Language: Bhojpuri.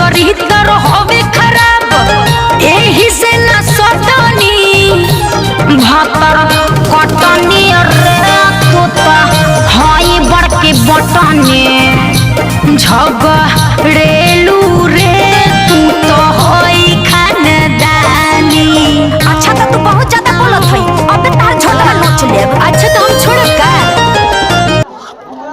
चरित्र होवे खराब एही से ना सटनी भातर कटनी रे तोता हाई बड़ के बटने झगड़ेलू रे